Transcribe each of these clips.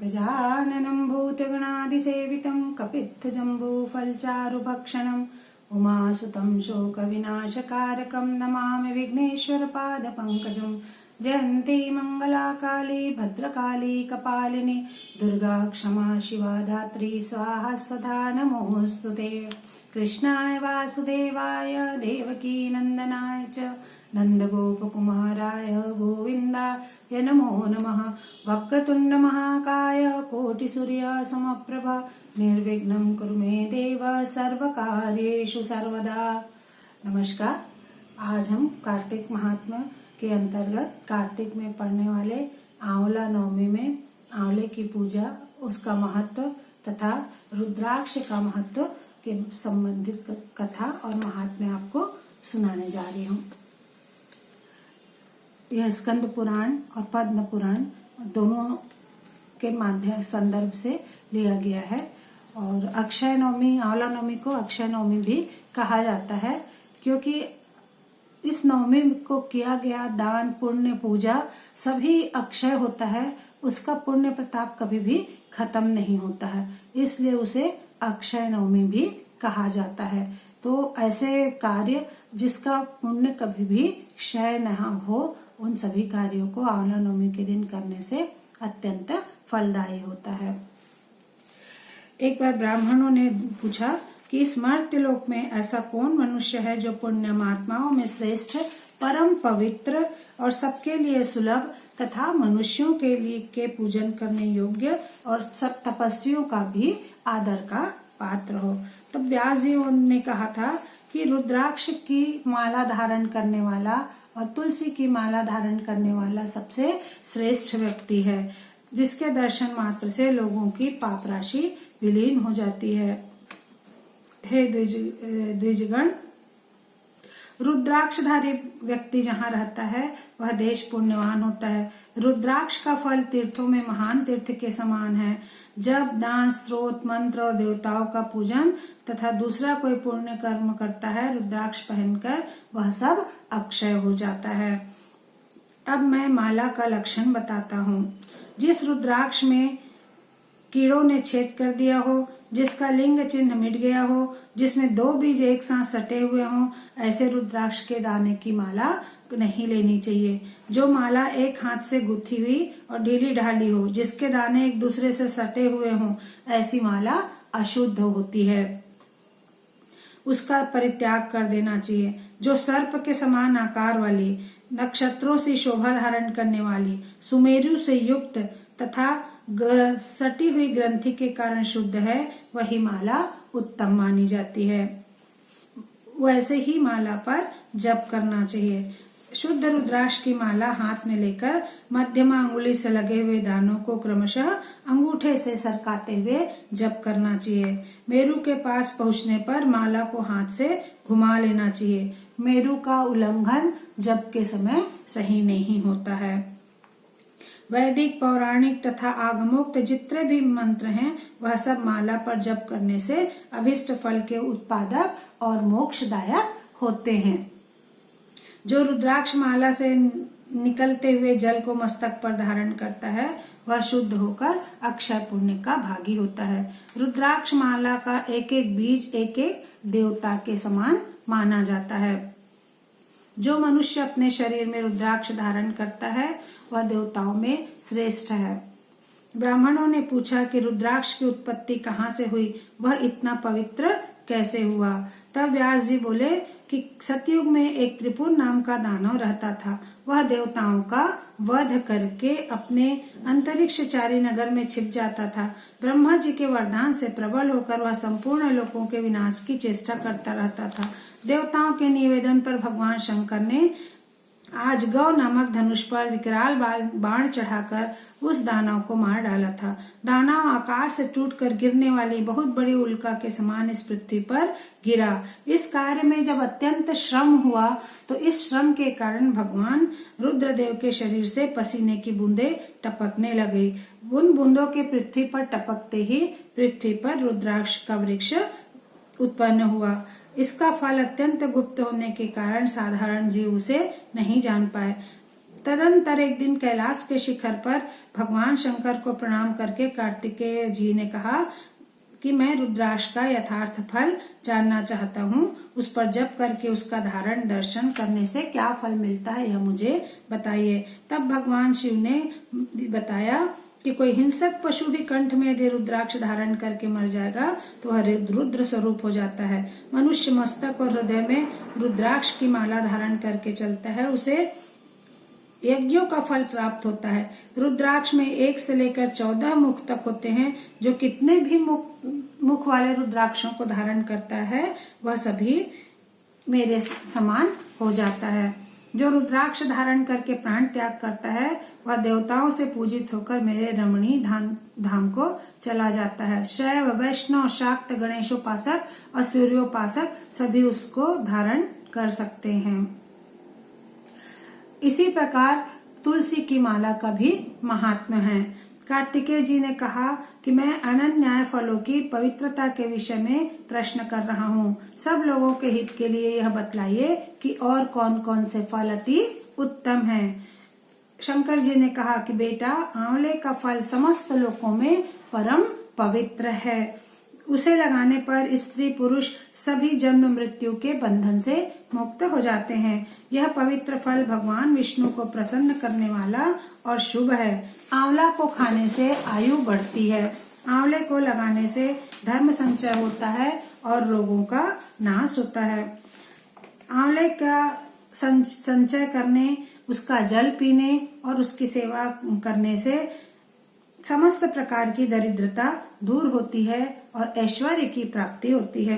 गजाननं भूतगणाधिसेवितं कपित्थजम्बूफलचारुभक्षणम् उमासुतं शोकविनाशकारकं नमामि विघ्नेश्वरपादपङ्कजं। जयन्ती मङ्गलाकाली भद्रकाली कपालिनी दुर्गा क्षमा शिवा धात्री स्वाहा स्वधा नमोऽस्तुते। कृष्णाय वासुदेवाय देवकी नन्दनाय च नन्दगोपकुमाराय गोविन्दाय नमो नमः। वक्रतुण्ड महाकाय कोटिसूर्यसमप्रभ निर्विघ्नं कुरु मे देव सर्वकार्येषु सर्वदा। नमस्कार। आज हम कार्तिक महात्म्य के अंतर्गत कार्तिक में पढ़ने वाले आंवला नवमी में आंवले की पूजा, उसका महत्व तथा रुद्राक्ष का महत्व के संबंधित कथा और महात्म्य आपको सुनाने जा रही हूँ। यह स्कंद पुराण और पद्म पुराण दोनों के माध्यम संदर्भ से लिया गया है। और अक्षय नवमी, आंवला नवमी को अक्षय नवमी भी कहा जाता है, क्योंकि इस नवमी को किया गया दान, पुण्य, पूजा सभी अक्षय होता है। उसका पुण्य प्रताप कभी भी खत्म नहीं होता है, इसलिए उसे अक्षय नवमी भी कहा जाता है। तो ऐसे कार्य जिसका पुण्य कभी भी क्षय न हो, उन सभी कार्यों को आंवला नवमी के दिन करने से अत्यंत फलदायी होता है। एक बार ब्राह्मणों ने पूछा कि इस मर्त्यलोक में ऐसा कौन मनुष्य है जो पुण्यमात्माओं में श्रेष्ठ, परम पवित्र और सबके लिए सुलभ तथा मनुष्यों के लिए के पूजन करने योग्य और सब तपस्वियों का भी आदर का पात्र हो। तो व्यास जी ने कहा था कि रुद्राक्ष की माला धारण करने वाला और तुलसी की माला धारण करने वाला सबसे श्रेष्ठ व्यक्ति है, जिसके दर्शन मात्र से लोगों की पाप राशि विलीन हो जाती है। हे द्विजगण, रुद्राक्षधारी व्यक्ति जहाँ रहता है वह देश पुण्यवान होता है। रुद्राक्ष का फल तीर्थों में महान तीर्थ के समान है। जब दान, स्रोत, मंत्र और देवताओं का पूजन तथा दूसरा कोई पुण्य कर्म करता है, रुद्राक्ष पहनकर वह सब अक्षय हो जाता है। अब मैं माला का लक्षण बताता हूँ। जिस रुद्राक्ष में कीड़ों ने छेद कर दिया हो, जिसका लिंग चिन्ह मिट गया हो, जिसमें दो बीज एक साथ सटे हुए हों, ऐसे रुद्राक्ष के दाने की माला नहीं लेनी चाहिए। जो माला एक हाथ से गुथी हुई और ढीली ढाली हो, जिसके दाने एक दूसरे से सटे हुए हों, ऐसी माला अशुद्ध होती है, उसका परित्याग कर देना चाहिए। जो सर्प के समान आकार वाली, नक्षत्रों से शोभा धारण करने वाली, सुमेरु से युक्त तथा सटी हुई ग्रंथि के कारण शुद्ध है, वही माला उत्तम मानी जाती है। वैसे ही माला पर जप करना चाहिए। शुद्ध रुद्राक्ष की माला हाथ में लेकर मध्यमा अंगुली से लगे हुए दानों को क्रमशः अंगूठे से सरकाते हुए जप करना चाहिए। मेरु के पास पहुंचने पर माला को हाथ से घुमा लेना चाहिए। मेरु का उल्लंघन जप के समय सही नहीं होता है। वैदिक, पौराणिक तथा आगमोक्त जितने भी मंत्र हैं, वह सब माला पर जप करने से अभिष्ट फल के उत्पादक और मोक्षदायक होते हैं। जो रुद्राक्ष माला से निकलते हुए जल को मस्तक पर धारण करता है, वह शुद्ध होकर अक्षय पुण्य का भागी होता है। रुद्राक्ष माला का एक एक बीज एक एक देवता के समान माना जाता है। जो मनुष्य अपने शरीर में रुद्राक्ष धारण करता है, वह देवताओं में श्रेष्ठ है। ब्राह्मणों ने पूछा कि रुद्राक्ष की उत्पत्ति कहाँ से हुई, वह इतना पवित्र कैसे हुआ। तब व्यास जी बोले कि सतयुग में एक त्रिपुर नाम का दानव रहता था। वह देवताओं का वध करके अपने अंतरिक्षचारी नगर में छिप जाता था। ब्रह्मा जी के वरदान से प्रबल होकर वह संपूर्ण लोकों के विनाश की चेष्टा करता रहता था। देवताओं के निवेदन पर भगवान शंकर ने आज गौ नामक धनुष पर विकराल बाण चढ़ाकर उस दानव को मार डाला था। दानव आकाश से टूटकर गिरने वाली बहुत बड़ी उल्का के समान इस पृथ्वी पर गिरा। इस कार्य में जब अत्यंत श्रम हुआ, तो इस श्रम के कारण भगवान रुद्रदेव के शरीर से पसीने की बूंदें टपकने लगी। उन बूंदों के पृथ्वी पर टपकते ही पृथ्वी पर रुद्राक्ष का वृक्ष उत्पन्न हुआ। इसका फल अत्यंत गुप्त होने के कारण साधारण जीव उसे नहीं जान पाए। तदंतर एक दिन कैलाश के शिखर पर भगवान शंकर को प्रणाम करके कार्तिकेय जी ने कहा कि मैं रुद्राक्ष का यथार्थ फल जानना चाहता हूँ। उस पर जप करके उसका धारण दर्शन करने से क्या फल मिलता है, यह मुझे बताइए। तब भगवान शिव ने बताया कि कोई हिंसक पशु भी कंठ में यदि रुद्राक्ष धारण करके मर जाएगा तो वह रुद्र स्वरूप हो जाता है। मनुष्य मस्तक और हृदय में रुद्राक्ष की माला धारण करके चलता है, उसे यज्ञों का फल प्राप्त होता है। रुद्राक्ष में 1 से लेकर 14 मुख तक होते हैं। जो कितने भी मुख वाले रुद्राक्षों को धारण करता है वह सभी मेरे समान हो जाता है। जो रुद्राक्ष धारण करके प्राण त्याग करता है वह देवताओं से पूजित होकर मेरे रमणीय धाम को चला जाता है। शैव, वैष्णव, शाक्त, गणेशोपासक और सूर्योपासक सभी उसको धारण कर सकते हैं। इसी प्रकार तुलसी की माला का भी महात्म्य है। कार्तिकेय जी ने कहा कि मैं अनंत न्याय फलों की पवित्रता के विषय में प्रश्न कर रहा हूँ। सब लोगों के हित के लिए यह बतलाइए कि और कौन कौन से फल अति उत्तम हैं। शंकर जी ने कहा कि बेटा, आंवले का फल समस्त लोकों में परम पवित्र है। उसे लगाने पर स्त्री पुरुष सभी जन्म मृत्यु के बंधन से मुक्त हो जाते हैं। यह पवित्र फल भगवान विष्णु को प्रसन्न करने वाला और शुभ है। आंवला को खाने से आयु बढ़ती है। आंवले को लगाने से धर्म संचय होता है और रोगों का नाश होता है। आंवले का संचय करने, उसका जल पीने और उसकी सेवा करने से समस्त प्रकार की दरिद्रता दूर होती है और ऐश्वर्य की प्राप्ति होती है।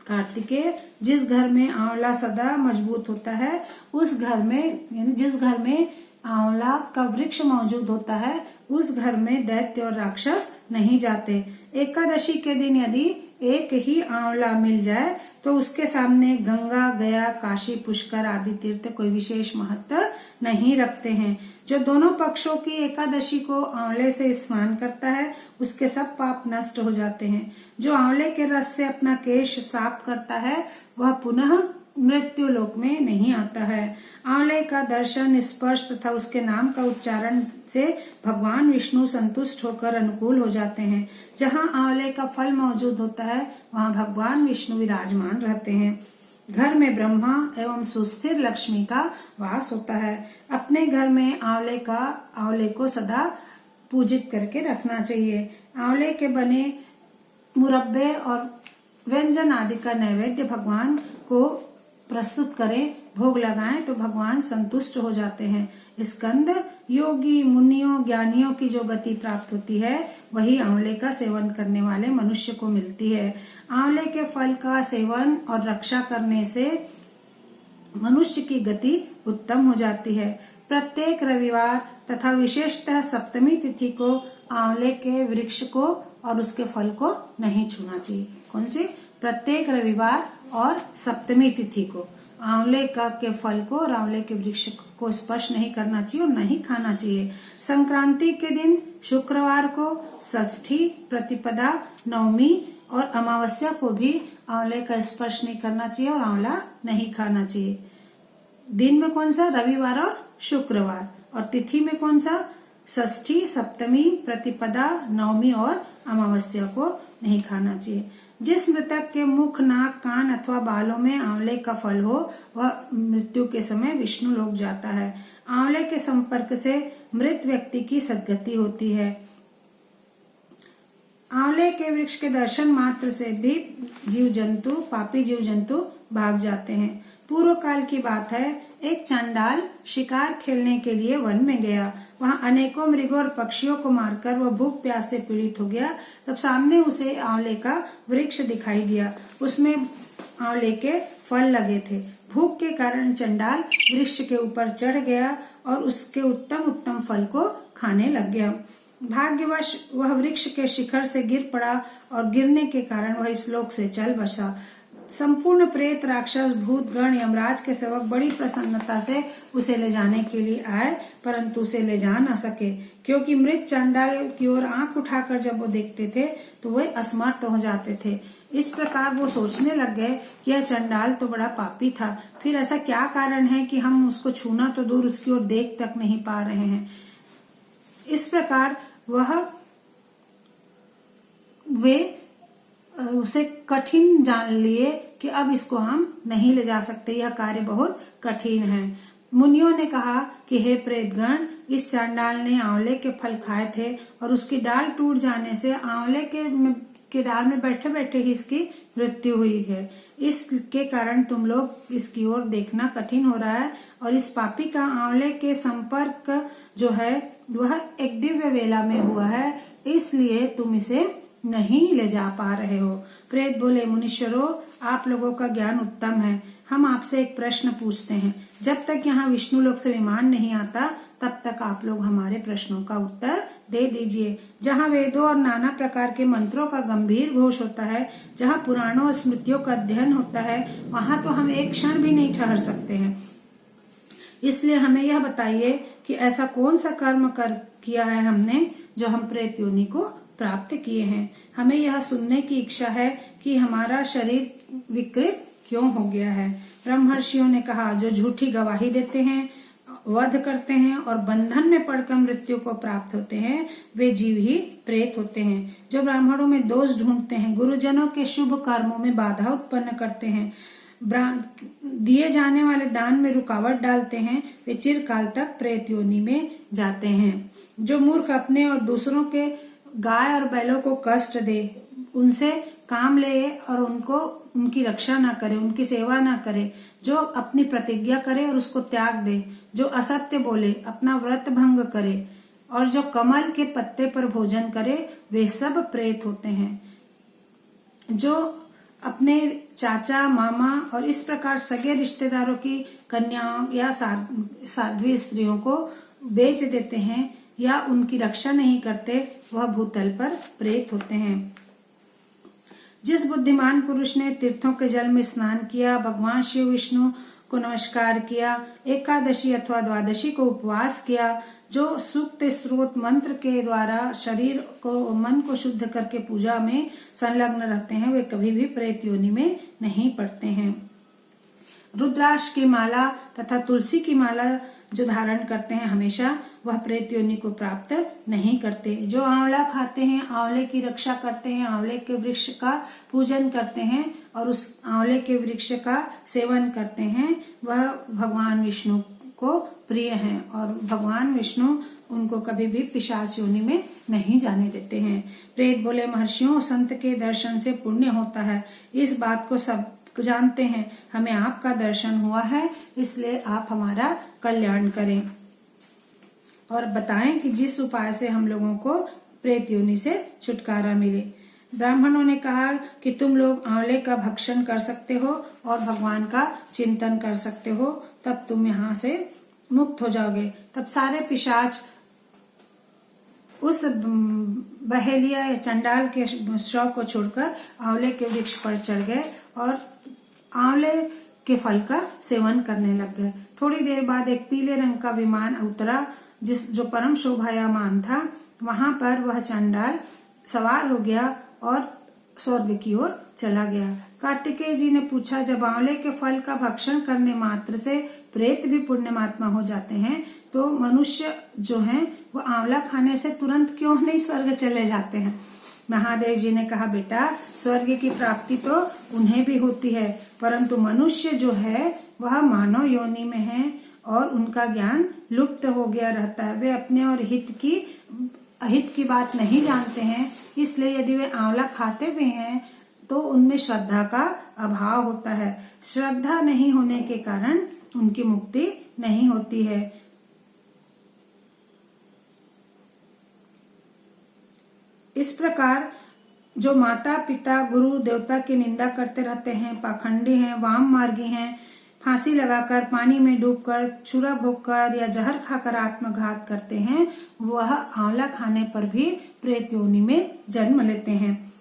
कार्तिकेय, जिस घर में आंवला सदा मजबूत होता है उस घर में, यानी जिस घर में आंवला का वृक्ष मौजूद होता है उस घर में दैत्य और राक्षस नहीं जाते। एकादशी के दिन यदि एक ही आंवला मिल जाए तो उसके सामने गंगा, गया, काशी, पुष्कर आदि तीर्थ कोई विशेष महत्व नहीं रखते हैं। जो दोनों पक्षों की एकादशी को आंवले से स्नान करता है उसके सब पाप नष्ट हो जाते हैं। जो आंवले के रस से अपना केश साफ करता है वह पुनः मृत्यु लोक में नहीं आता है। आंवले का दर्शन, स्पर्श तथा उसके नाम का उच्चारण से भगवान विष्णु संतुष्ट होकर अनुकूल हो जाते हैं। जहाँ आंवले का फल मौजूद होता है वहाँ भगवान विष्णु विराजमान रहते हैं। घर में ब्रह्मा एवं सुस्थिर लक्ष्मी का वास होता है। अपने घर में आंवले को सदा पूजित करके रखना चाहिए। आंवले के बने मुरब्बे और व्यंजन आदि का नैवेद्य भगवान को प्रस्तुत करें, भोग लगाएं तो भगवान संतुष्ट हो जाते हैं। स्कंद, योगी, मुनियों, ज्ञानियों की जो गति प्राप्त होती है वही आंवले का सेवन करने वाले मनुष्य को मिलती है। आंवले के फल का सेवन और रक्षा करने से मनुष्य की गति उत्तम हो जाती है। प्रत्येक रविवार तथा विशेषतः सप्तमी तिथि को आंवले के वृक्ष को और उसके फल को नहीं छूना चाहिए। कौन सी? प्रत्येक रविवार और सप्तमी तिथि को आंवले के फल को और आंवले के वृक्ष को स्पर्श नहीं करना चाहिए और नहीं खाना चाहिए। संक्रांति के दिन शुक्रवार को, षष्ठी, प्रतिपदा, नवमी और अमावस्या को भी आंवले का स्पर्श नहीं करना चाहिए और आंवला नहीं खाना चाहिए। दिन में कौन सा? रविवार और शुक्रवार। और तिथि में कौन सा? षष्ठी, सप्तमी, प्रतिपदा, नवमी और अमावस्या को नहीं खाना चाहिए। जिस मृतक के मुख, नाक, कान अथवा बालों में आंवले का फल हो वह मृत्यु के समय विष्णु लोक जाता है। आंवले के संपर्क से मृत व्यक्ति की सद्गति होती है। आंवले के वृक्ष के दर्शन मात्र से भी पापी जीव जंतु भाग जाते हैं। पूर्व काल की बात है, एक चांडाल शिकार खेलने के लिए वन में गया। वहाँ अनेकों मृगों और पक्षियों को मारकर वह भूख प्यास से पीड़ित हो गया। तब सामने उसे आंवले का वृक्ष दिखाई दिया। उसमें आंवले के फल लगे थे। भूख के कारण चंडाल वृक्ष के ऊपर चढ़ गया और उसके उत्तम फल को खाने लग गया। भाग्यवश वह वृक्ष के शिखर से गिर पड़ा और गिरने के कारण वह इस लोक से चल बसा। संपूर्ण प्रेत, राक्षस, भूत गण, यमराज के सेवक बड़ी प्रसन्नता से उसे ले जाने के लिए आए, परंतु उसे ले जा न सके, क्योंकि मृत चंडाल की ओर आंख उठाकर जब वो देखते थे तो वे असमर्थ हो जाते थे। इस प्रकार वो सोचने लग गए कि यह चंडाल तो बड़ा पापी था, फिर ऐसा क्या कारण है कि हम उसको छूना तो दूर उसकी ओर देख तक नहीं पा रहे हैं। इस प्रकार वे उसे कठिन जान लिए कि अब इसको हम नहीं ले जा सकते, यह कार्य बहुत कठिन है। मुनियों ने कहा कि हे प्रेतगण, इस चंडाल ने आंवले के फल खाए थे और उसकी डाल टूट जाने से आंवले के डाल में बैठे बैठे ही इसकी मृत्यु हुई है। इसके कारण तुम लोग इसकी ओर देखना कठिन हो रहा है और इस पापी का आंवले के संपर्क जो है वह एक दिव्य वेला में हुआ है, इसलिए तुम इसे नहीं ले जा पा रहे हो। प्रेत बोले, मुनीश्वरों, आप लोगों का ज्ञान उत्तम है, हम आपसे एक प्रश्न पूछते हैं। जब तक यहाँ विष्णु लोक से विमान नहीं आता तब तक आप लोग हमारे प्रश्नों का उत्तर दे दीजिए। जहाँ वेदों और नाना प्रकार के मंत्रों का गंभीर घोष होता है, जहाँ पुराणों और स्मृतियों का अध्ययन होता है, वहाँ तो हम एक क्षण भी नहीं ठहर सकते हैं। इसलिए हमें यह बताइए कि ऐसा कौन सा कर्म किया है हमने जो हम प्रेत योनि को प्राप्त किए हैं। हमें यह सुनने की इच्छा है कि हमारा शरीर विकृत क्यों हो गया है। ब्रह्मर्षियों ने कहा, जो झूठी गवाही देते हैं, वध करते हैं और बंधन में पड़कर मृत्यु को प्राप्त होते हैं, वे जीव ही प्रेत होते हैं। जो ब्राह्मणों में दोष ढूंढते हैं, गुरुजनों के शुभ कर्मों में बाधा उत्पन्न करते हैं, दिए जाने वाले दान में रुकावट डालते हैं, वे चिरकाल तक प्रेत योनि में जाते हैं। जो मूर्ख अपने और दूसरों के गाय और बैलों को कष्ट दे, उनसे काम ले और उनकी रक्षा ना करे, उनकी सेवा ना करे, जो अपनी प्रतिज्ञा करे और उसको त्याग दे, जो असत्य बोले, अपना व्रत भंग करे और जो कमल के पत्ते पर भोजन करे, वे सब प्रेत होते हैं। जो अपने चाचा, मामा और इस प्रकार सगे रिश्तेदारों की कन्याओं या साध्वी स्त्रियों को बेच देते हैं या उनकी रक्षा नहीं करते, वह भूतल पर प्रेत होते हैं। जिस बुद्धिमान पुरुष ने तीर्थों के जल में स्नान किया, भगवान शिव विष्णु को नमस्कार किया, एकादशी अथवा द्वादशी को उपवास किया, जो सूक्त स्रोत मंत्र के द्वारा शरीर को, मन को शुद्ध करके पूजा में संलग्न रहते हैं, वे कभी भी प्रेत योनि में नहीं पड़ते हैं। रुद्राक्ष की माला तथा तुलसी की माला जो धारण करते हैं हमेशा, वह प्रेत योनि को प्राप्त नहीं करते। जो आंवला खाते हैं, आंवले की रक्षा करते हैं, आंवले के वृक्ष का पूजन करते हैं और उस आंवले के वृक्ष का सेवन करते हैं, वह भगवान विष्णु को प्रिय हैं और भगवान विष्णु उनको कभी भी पिशाच योनि में नहीं जाने देते हैं। प्रेत बोले, महर्षियों, संत के दर्शन से पुण्य होता है, इस बात को सब जानते हैं। हमें आपका दर्शन हुआ है, इसलिए आप हमारा कल्याण करें और बताएं कि जिस उपाय से हम लोगों को प्रेत योनि से छुटकारा मिले। ब्राह्मणों ने कहा कि तुम लोग आंवले का भक्षण कर सकते हो और भगवान का चिंतन कर सकते हो, तब तुम यहाँ से मुक्त हो जाओगे। तब सारे पिशाच उस बहेलिया या चंडाल के शव को छोड़कर आंवले के वृक्ष पर चढ़ गए और आंवले के फल का सेवन करने लग गए। थोड़ी देर बाद एक पीले रंग का विमान उतरा, जो परम शोभायमान था। वहां पर वह चंडाल सवार हो गया और स्वर्ग की ओर चला गया। कार्तिकेय जी ने पूछा, जब आंवले के फल का भक्षण करने मात्र से प्रेत भी पुण्यमात्मा हो जाते हैं, तो मनुष्य जो हैं वो आंवला खाने से तुरंत क्यों नहीं स्वर्ग चले जाते हैं? महादेव जी ने कहा, बेटा, स्वर्ग की प्राप्ति तो उन्हें भी होती है, परंतु मनुष्य जो है वह मानव योनि में है और उनका ज्ञान लुप्त हो गया रहता है। वे अपने और अहित की बात नहीं जानते हैं, इसलिए यदि वे आंवला खाते भी हैं तो उनमें श्रद्धा का अभाव होता है। श्रद्धा नहीं होने के कारण उनकी मुक्ति नहीं होती है। इस प्रकार जो माता पिता गुरु देवता की निंदा करते रहते हैं, पाखंडी हैं, वाम मार्गी हैं, फांसी लगाकर, पानी में डूबकर, छुरा भोगकर या जहर खाकर आत्मघात करते हैं, वह आंवला खाने पर भी प्रेत योनि में जन्म लेते हैं।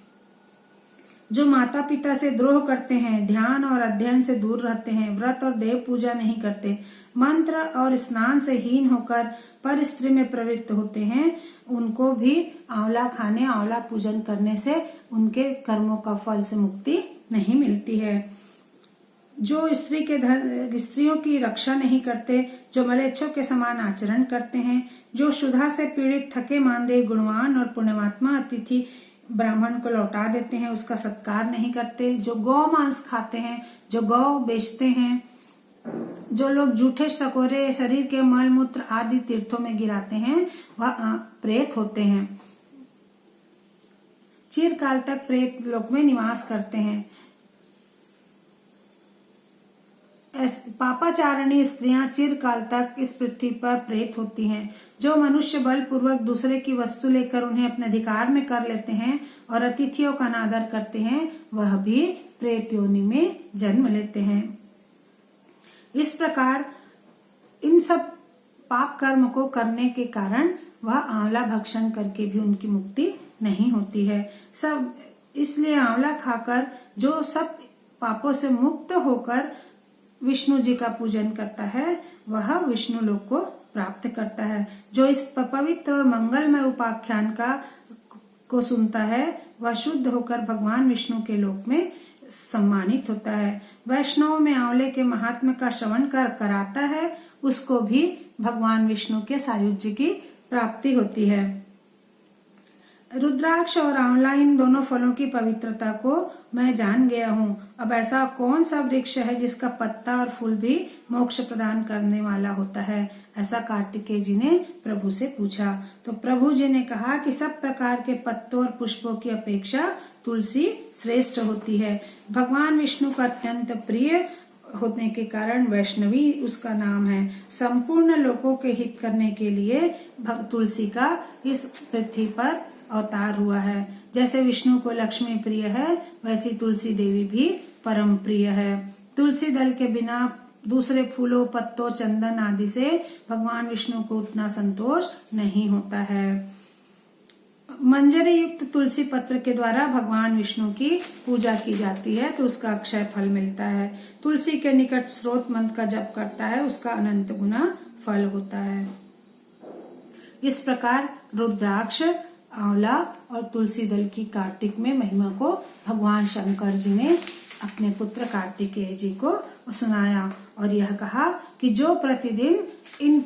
जो माता पिता से द्रोह करते हैं, ध्यान और अध्ययन से दूर रहते हैं, व्रत और देव पूजा नहीं करते, मंत्र और स्नान से हीन होकर पर स्त्री में प्रवृत्त होते हैं, उनको भी आंवला खाने, आंवला पूजन करने से उनके कर्मों का फल से मुक्ति नहीं मिलती है। जो स्त्रियों की रक्षा नहीं करते, जो मलेच्छों के समान आचरण करते हैं, जो क्षुधा से पीड़ित थके मांदे गुणवान और पुण्यमात्मा अतिथि ब्राह्मण को लौटा देते हैं, उसका सत्कार नहीं करते, जो गौ मांस खाते हैं, जो गौ बेचते हैं, जो लोग जूठे सकोरे शरीर के मल मूत्र आदि तीर्थों में गिराते हैं, वह प्रेत होते हैं, चिरकाल तक प्रेत लोक में निवास करते हैं। पापाचारणी स्त्रियां चिरकाल तक इस पृथ्वी पर प्रेत होती हैं। जो मनुष्य बलपूर्वक दूसरे की वस्तु लेकर उन्हें अपने अधिकार में कर लेते हैं और अतिथियों का अनादर करते हैं, वह भी प्रेत योनि में जन्म लेते हैं। इस प्रकार इन सब पाप कर्म को करने के कारण वह आंवला भक्षण करके भी उनकी मुक्ति नहीं होती है। सब इसलिए आंवला खाकर जो सब पापों से मुक्त होकर विष्णु जी का पूजन करता है, वह विष्णु लोक को प्राप्त करता है। जो इस पवित्र और मंगलमय उपाख्यान को सुनता है, वह शुद्ध होकर भगवान विष्णु के लोक में सम्मानित होता है। वैष्णव में आंवले के महात्म्य का श्रवण कराता है, उसको भी भगवान विष्णु के सायुज्य की प्राप्ति होती है। रुद्राक्ष और आंवला इन दोनों फलों की पवित्रता को मैं जान गया हूँ। अब ऐसा कौन सा वृक्ष है जिसका पत्ता और फूल भी मोक्ष प्रदान करने वाला होता है? ऐसा कार्तिकेय जी ने प्रभु से पूछा। तो प्रभु जी ने कहा कि सब प्रकार के पत्तों और पुष्पों की अपेक्षा तुलसी श्रेष्ठ होती है। भगवान विष्णु का अत्यंत प्रिय होने के कारण वैष्णवी उसका नाम है। संपूर्ण लोगों के हित करने के लिए तुलसी का इस पृथ्वी पर अवतार हुआ है। जैसे विष्णु को लक्ष्मी प्रिय है, वैसी तुलसी देवी भी परम प्रिय है। तुलसी दल के बिना दूसरे फूलों, पत्तों, चंदन आदि से भगवान विष्णु को उतना संतोष नहीं होता है। मंजरी युक्त तुलसी पत्र के द्वारा भगवान विष्णु की पूजा की जाती है, तो उसका अक्षय फल मिलता है। तुलसी के निकट स्रोत मंत्र का जप करता है, उसका अनंत गुना फल होता है। इस प्रकार रुद्राक्ष, आंवला और तुलसी दल की कार्तिक में महिमा को भगवान शंकर जी ने अपने पुत्र कार्तिकेय जी को सुनाया और यह कहा कि जो प्रतिदिन इन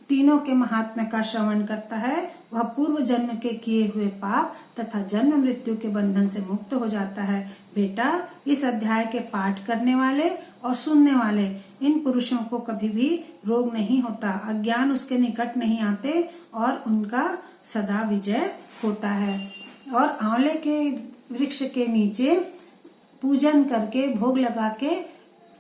तीनों के महात्म्य का श्रवण करता है, वह पूर्व जन्म के किए हुए पाप तथा जन्म मृत्यु के बंधन से मुक्त हो जाता है। बेटा, इस अध्याय के पाठ करने वाले और सुनने वाले इन पुरुषों को कभी भी रोग नहीं होता, अज्ञान उसके निकट नहीं आते और उनका सदा विजय होता है। और आंवले के वृक्ष के नीचे पूजन करके, भोग लगा के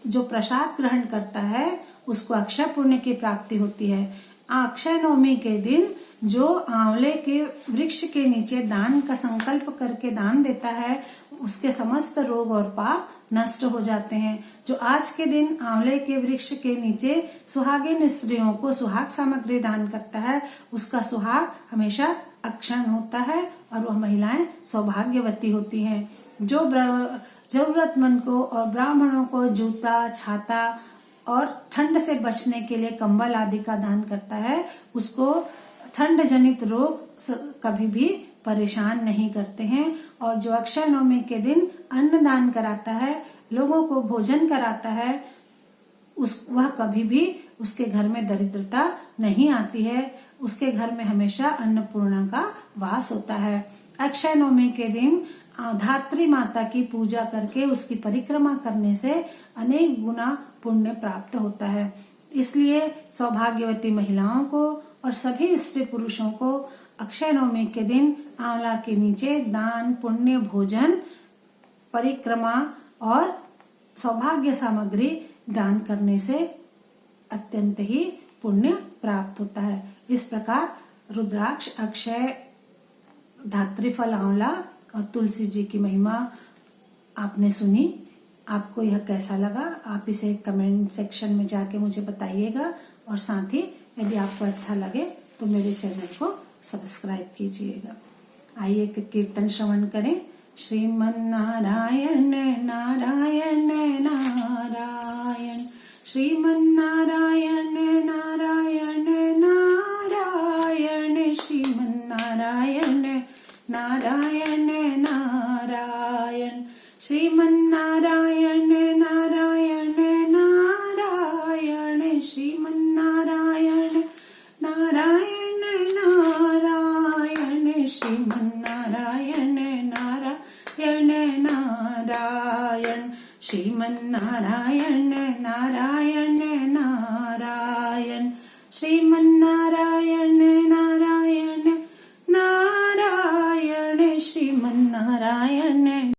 जो प्रसाद ग्रहण करता है, उसको अक्षय पुण्य की प्राप्ति होती है। अक्षय नवमी के दिन जो आंवले के वृक्ष के नीचे दान का संकल्प करके दान देता है, उसके समस्त रोग और पाप नष्ट हो जाते हैं। जो आज के दिन आंवले के वृक्ष के नीचे सुहागिन स्त्रियों को सुहाग सामग्री दान करता है, उसका सुहाग हमेशा अक्षण होता है और वह महिलाएं सौभाग्यवती होती हैं। जो जरूरतमंद को और ब्राह्मणों को जूता, छाता और ठंड से बचने के लिए कंबल आदि का दान करता है, उसको ठंड जनित रोग कभी भी परेशान नहीं करते हैं। और जो अक्षय नवमी के दिन अन्न दान कराता है, लोगों को भोजन कराता है, वह कभी भी उसके घर में दरिद्रता नहीं आती है, उसके घर में हमेशा अन्नपूर्णा का वास होता है। अक्षय नवमी के दिन धात्री माता की पूजा करके उसकी परिक्रमा करने से अनेक गुना पुण्य प्राप्त होता है। इसलिए सौभाग्यवती महिलाओं को और सभी स्त्री पुरुषों को अक्षय नवमी के दिन आंवला के नीचे दान, पुण्य, भोजन, परिक्रमा और सौभाग्य सामग्री दान करने से अत्यंत ही पुण्य प्राप्त होता है। इस प्रकार रुद्राक्ष, अक्षय, धात्री फल, आंवला और तुलसी जी की महिमा आपने सुनी। आपको यह कैसा लगा, आप इसे कमेंट सेक्शन में जाके मुझे बताइएगा और साथ ही यदि आपको अच्छा लगे तो मेरे चैनल को सब्सक्राइब कीजिएगा। आइए एक कीर्तन श्रवण करें। श्रीमन नारायण नारायण नारायण, श्रीमन नारायण नारायण नारायण। नारायण नारायण श्रीमन्नारायण नारायण नारायण श्रीमन्नारायण नारायण नारायण श्रीमन्नारायण नारायण नारायण श्रीमन्नारायण नारायण नारायण